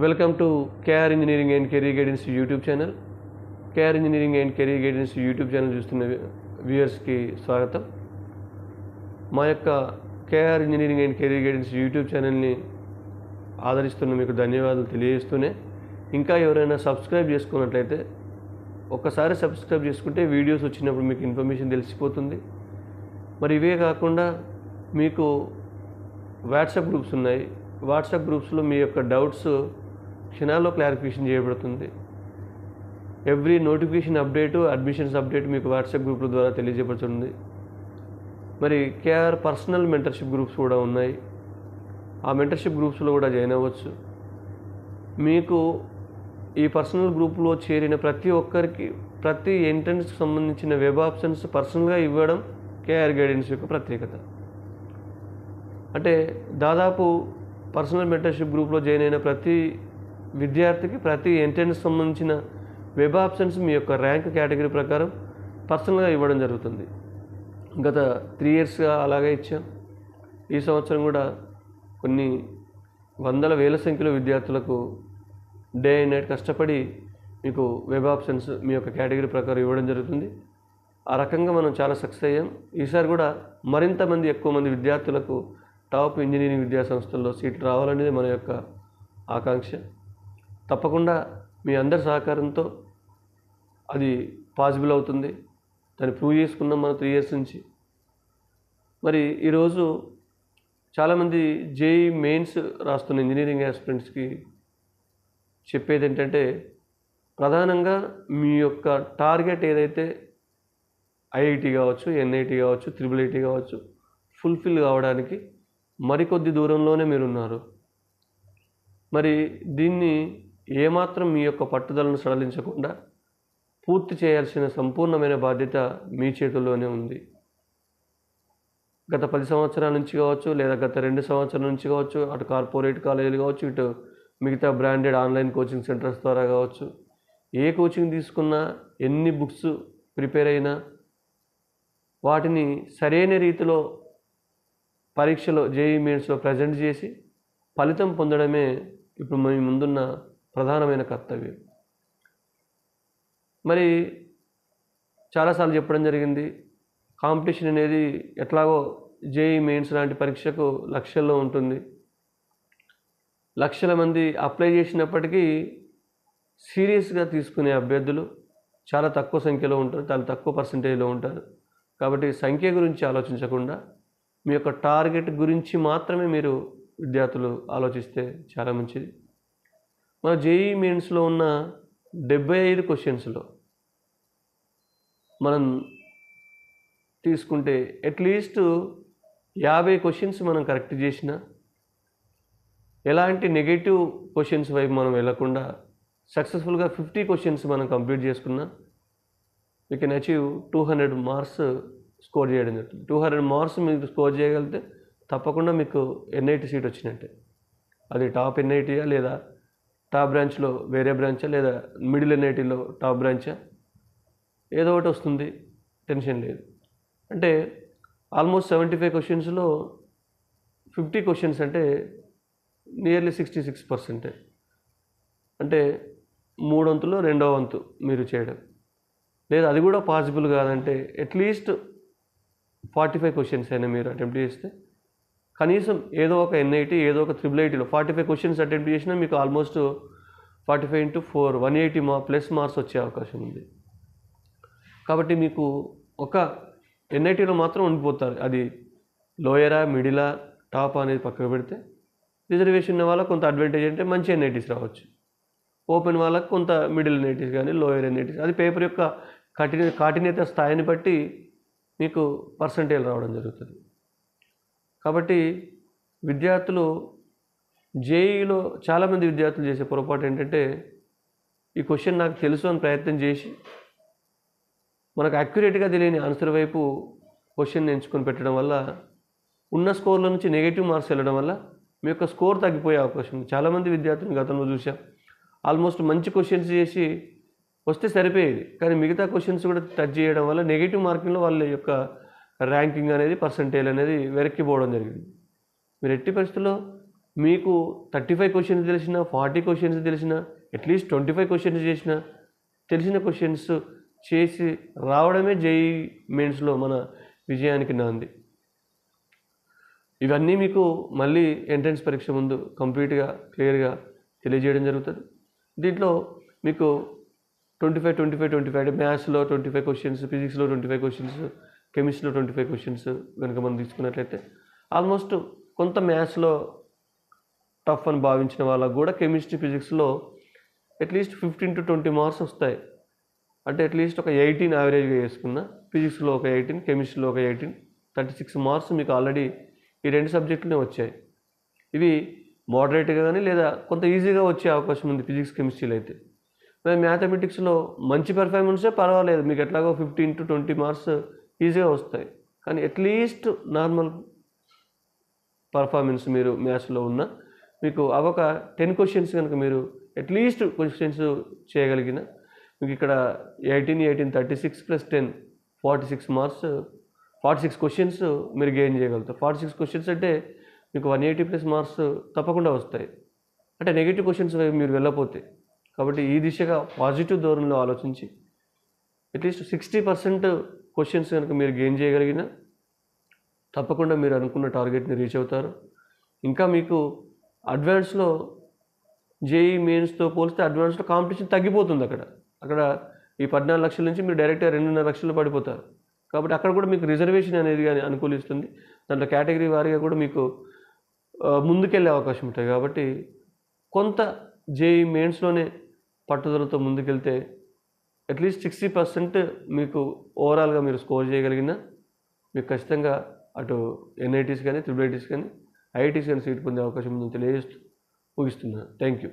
Welcome to KR Engineering and Career Guidance YouTube channel. KR Engineering and Career Guidance YouTube channel చూస్తున్న వ్యూయర్స్కి స్వాగతం. మా యొక్క KR Engineering and Career Guidance YouTube ఛానల్ని ఆదరిస్తున్న మీకు ధన్యవాదాలు తెలియజేస్తూనే, ఇంకా ఎవరైనా సబ్స్క్రైబ్ చేసుకున్నట్లయితే ఒక్కసారి సబ్స్క్రైబ్ చేసుకుంటే వీడియోస్ వచ్చినప్పుడు మీకు ఇన్ఫర్మేషన్ తెలిసిపోతుంది. మరి ఇవే కాకుండా మీకు వాట్సాప్ గ్రూప్స్ ఉన్నాయి. వాట్సాప్ గ్రూప్స్లో మీ యొక్క డౌట్స్ క్షణాల్లో క్లారిఫికేషన్ చేయబడుతుంది. Every notification update, admissions update మీకు వాట్సాప్ గ్రూప్ల ద్వారా తెలియజేయబడుతుంది. మరి కేఆర్ పర్సనల్ మెంటర్షిప్ గ్రూప్స్ కూడా ఉన్నాయి. ఆ మెంటర్షిప్ గ్రూప్స్లో కూడా జాయిన్ అవ్వచ్చు. మీకు ఈ పర్సనల్ గ్రూప్లో చేరిన ప్రతి ఒక్కరికి ప్రతి ఎంట్రన్స్కి సంబంధించిన వెబ్ ఆప్షన్స్ పర్సనల్గా ఇవ్వడం కేఆర్ గైడెన్స్ యొక్క ప్రత్యేకత. అంటే దాదాపు పర్సనల్ మెంటర్షిప్ గ్రూప్లో జాయిన్ అయిన ప్రతి విద్యార్థికి ప్రతి ఎంట్రన్స్ సంబంధించిన వెబ్ ఆప్షన్స్ మీ యొక్క ర్యాంక్ కేటగిరీ ప్రకారం పర్సనల్గా ఇవ్వడం జరుగుతుంది. గత 3 ఇయర్స్గా అలాగే ఇచ్చాం. ఈ సంవత్సరం కూడా కొన్ని వందల వేల సంఖ్యలో విద్యార్థులకు డే అండ్ నైట్ కష్టపడి మీకు వెబ్ ఆప్షన్స్ మీ యొక్క కేటగిరీ ప్రకారం ఇవ్వడం జరుగుతుంది. ఆ రకంగా మనం చాలా సక్సెస్ అయ్యాం. ఈసారి కూడా మరింత మంది ఎక్కువ మంది విద్యార్థులకు టాప్ ఇంజనీరింగ్ విద్యా సంస్థల్లో సీట్లు రావాలనేది మన యొక్క ఆకాంక్ష. తప్పకుండా మీ అందరి సహకారంతో అది పాసిబుల్ అవుతుంది. దాన్ని ప్రూవ్ చేసుకున్నాం మనం 3 ఇయర్స్ నుంచి. మరి ఈరోజు చాలామంది జేఈ మెయిన్స్ రాస్తున్న ఇంజనీరింగ్ ఆస్పిరెంట్స్కి చెప్పేది ఏంటంటే, ప్రధానంగా మీ యొక్క టార్గెట్ ఏదైతే ఐఐటి కావచ్చు, ఎన్ఐటి కావచ్చు, IIIT కావచ్చు, ఫుల్ఫిల్ కావడానికి మరికొద్ది దూరంలోనే మీరున్నారు. మరి దీన్ని ఏమాత్రం మీ యొక్క పట్టుదలను సడలించకుండా పూర్తి చేయాల్సిన సంపూర్ణమైన బాధ్యత మీ చేతుల్లోనే ఉంది. గత 10 సంవత్సరాల నుంచి కావచ్చు, లేదా గత 2 సంవత్సరాల నుంచి కావచ్చు, అటు కార్పొరేట్ కాలేజీలు కావచ్చు, ఇటు మిగతా బ్రాండెడ్ ఆన్లైన్ కోచింగ్ సెంటర్స్ ద్వారా కావచ్చు, ఏ కోచింగ్ తీసుకున్నా, ఎన్ని బుక్స్ ప్రిపేర్ అయినా వాటిని సరైన రీతిలో పరీక్షలో జేఈ మెయిన్స్లో ప్రజెంట్ చేసి ఫలితం పొందడమే ఇప్పుడు మీ ముందున్న ప్రధానమైన కర్తవ్యం. మరి చాలాసార్లు చెప్పడం జరిగింది, కాంపిటీషన్ అనేది ఎట్లాగో జేఈ మెయిన్స్ లాంటి పరీక్షకు లక్షల్లో ఉంటుంది. లక్షల మంది అప్లై చేసినప్పటికీ సీరియస్గా తీసుకునే అభ్యర్థులు చాలా తక్కువ సంఖ్యలో ఉంటారు, చాలా తక్కువ పర్సంటేజ్లో ఉంటారు. కాబట్టి సంఖ్య గురించి ఆలోచించకుండా మీ యొక్క టార్గెట్ గురించి మాత్రమే మీరు విద్యార్థులు ఆలోచిస్తే చాలా మంచిది. మన జేఈ మెయిన్స్లో ఉన్న 75 క్వశ్చన్స్లో మనం తీసుకుంటే అట్లీస్ట్ 50 క్వశ్చన్స్ మనం కరెక్ట్ చేసినా, ఎలాంటి నెగటివ్ క్వశ్చన్స్ వైపు మనం వెళ్లకుండా సక్సెస్ఫుల్గా 50 క్వశ్చన్స్ మనం కంప్లీట్ చేసుకున్నా we can achieve 200 marks score చేయడం జరుగుతుంది. 200 మార్క్స్ మీకు స్కోర్ చేయగలిగితే తప్పకుండా మీకు ఎన్ఐటి సీట్ వచ్చినట్టే. అది టాప్ ఎన్ఐటీయా, లేదా టాప్ బ్రాంచ్లో వేరే బ్రాంచా, లేదా మిడిల్ ఎన్ఐటీలో టాప్ బ్రాంచా, ఏదో ఒకటి వస్తుంది, టెన్షన్ లేదు. అంటే ఆల్మోస్ట్ 75 క్వశ్చన్స్లో 50 క్వశ్చన్స్ అంటే నియర్లీ 66%. అంటే 3 వంతులో 2వ వంతు మీరు చేయడం. లేదా అది కూడా పాసిబుల్ కాదంటే అట్లీస్ట్ 45 క్వశ్చన్స్ అయినా మీరు అటెంప్ట్ చేస్తే కనీసం ఏదో ఒక ఎన్ఐటి, ఏదో ఒక IIITలో 45 క్వశ్చన్స్ అటెంప్ట్ చేసినా మీకు ఆల్మోస్ట్ 45 into 4 180 ప్లస్ మార్క్స్ వచ్చే అవకాశం ఉంది. కాబట్టి మీకు ఒక ఎన్ఐటీలో మాత్రం ఉండిపోతారు. అది లోయరా, మిడిలా, టాప్ అనేది పక్కకు పెడితే, రిజర్వేషన్ ఉన్న వాళ్ళకి కొంత అడ్వాంటేజ్ అంటే మంచి ఎన్ఐటీస్ రావచ్చు, ఓపెన్ వాళ్ళకి కొంత మిడిల్ ఎన్ఐటీస్ కానీ లోయర్ ఎన్ఐటీస్, అది పేపర్ యొక్క కాఠిన్యత స్థాయిని బట్టి మీకు పర్సంటేజ్ రావడం జరుగుతుంది. కాబట్టి విద్యార్థులు జేఈలో చాలామంది విద్యార్థులు చేసే పొరపాటు ఏంటంటే, ఈ క్వశ్చన్ నాకు తెలుసు అని ప్రయత్నం చేసి మనకు అక్యురేట్గా తెలియని ఆన్సర్ వైపు క్వశ్చన్ ఎంచుకొని పెట్టడం వల్ల ఉన్న స్కోర్ల నుంచి నెగిటివ్ మార్క్స్ వెళ్ళడం వల్ల మీ యొక్క స్కోర్ తగ్గిపోయే అవకాశం ఉంది. చాలామంది విద్యార్థులను గతంలో చూసాం, ఆల్మోస్ట్ మంచి క్వశ్చన్స్ చేసి వస్తే సరిపోయేది, కానీ మిగతా క్వశ్చన్స్ కూడా టచ్ చేయడం వల్ల నెగిటివ్ మార్కింగ్లో వాళ్ళ యొక్క ర్యాంకింగ్ అనేది, పర్సంటేజ్ అనేది వెనక్కిపోవడం జరిగింది. మీరు ఎట్టి పరిస్థితుల్లో మీకు 35 క్వశ్చన్స్ తెలిసిన, 40 క్వశ్చన్స్ తెలిసిన, అట్లీస్ట్ 25 క్వశ్చన్స్ చేసిన, తెలిసిన క్వశ్చన్స్ చేసి రావడమే జేఈఈ మెయిన్స్లో మన విజయానికి నాంది. ఇవన్నీ మీకు మళ్ళీ ఎంట్రన్స్ పరీక్ష ముందు కంప్లీట్గా క్లియర్గా తెలియజేయడం జరుగుతుంది. దీంట్లో మీకు 25 అంటే మ్యాథ్స్లో 25 క్వశ్చన్స్, ఫిజిక్స్లో 25 క్వశ్చన్స్, కెమిస్ట్రీలో 25 క్వశ్చన్స్ కనుక మనం తీసుకున్నట్లయితే ఆల్మోస్ట్ కొంత మ్యాథ్స్లో టఫ్ అని భావించిన వాళ్ళకు కూడా కెమిస్ట్రీ, ఫిజిక్స్లో అట్లీస్ట్ 15 to 20 మార్క్స్ వస్తాయి. అంటే అట్లీస్ట్ ఒక 18 యావరేజ్గా వేసుకున్న, ఫిజిక్స్లో ఒక 18, కెమిస్ట్రీలో ఒక 18, 36 మార్క్స్ మీకు ఆల్రెడీ ఈ 2 సబ్జెక్టులనే వచ్చాయి. ఇవి మోడరేట్గా కానీ లేదా కొంత ఈజీగా వచ్చే అవకాశం ఉంది ఫిజిక్స్, కెమిస్ట్రీలో అయితే. మరి మ్యాథమెటిక్స్లో మంచి పెర్ఫార్మెన్సే పర్వాలేదు, మీకు ఎట్లాగో 15 to 20 మార్క్స్ ఈజీగా వస్తాయి. కానీ అట్లీస్ట్ నార్మల్ పర్ఫార్మెన్స్ మీరు మ్యాథ్స్లో ఉన్న మీకు అవొక 10 క్వశ్చన్స్ కనుక మీరు అట్లీస్ట్ క్వశ్చన్స్ చేయగలిగిన మీకు ఇక్కడ 18, 36 + 10 46 మార్క్స్, 46 క్వశ్చన్స్ మీరు గెయిన్ చేయగలుగుతారు. 46 క్వశ్చన్స్ అంటే మీకు 180+ మార్క్స్ తప్పకుండా వస్తాయి. అంటే నెగిటివ్ క్వశ్చన్స్ మీరు వెళ్ళకపోతే. కాబట్టి ఈ దిశగా పాజిటివ్ ధోరణిలో ఆలోచించి అట్లీస్ట్ 60% క్వశ్చన్స్ కనుక మీరు గెయిన్ చేయగలిగిన తప్పకుండా మీరు అనుకున్న టార్గెట్ని రీచ్ అవుతారు. ఇంకా మీకు అడ్వాన్స్లో జేఈఈ మెయిన్స్తో పోలిస్తే అడ్వాన్స్లో కాంపిటీషన్ తగ్గిపోతుంది. అక్కడ ఈ 14 లక్షల నుంచి మీరు డైరెక్ట్గా 2.5 లక్షలు పడిపోతారు. కాబట్టి అక్కడ కూడా మీకు రిజర్వేషన్ అనేది కానీ అనుకూలిస్తుంది. దాంట్లో కేటగిరీ వారీగా కూడా మీకు ముందుకెళ్ళే అవకాశం ఉంటుంది. కాబట్టి కొంత జేఈఈ మెయిన్స్లోనే పట్టుదలతో ముందుకెళ్తే అట్లీస్ట్ 60% మీకు ఓవరాల్గా మీరు స్కోర్ చేయగలిగిన మీకు ఖచ్చితంగా అటు ఎన్ఐటీస్ కానీ, IITs కానీ, ఐఐటీస్ కానీ సీట్ పొందే అవకాశం ఉందని తెలియజేస్తూ ముగిస్తున్నాను. Thank you.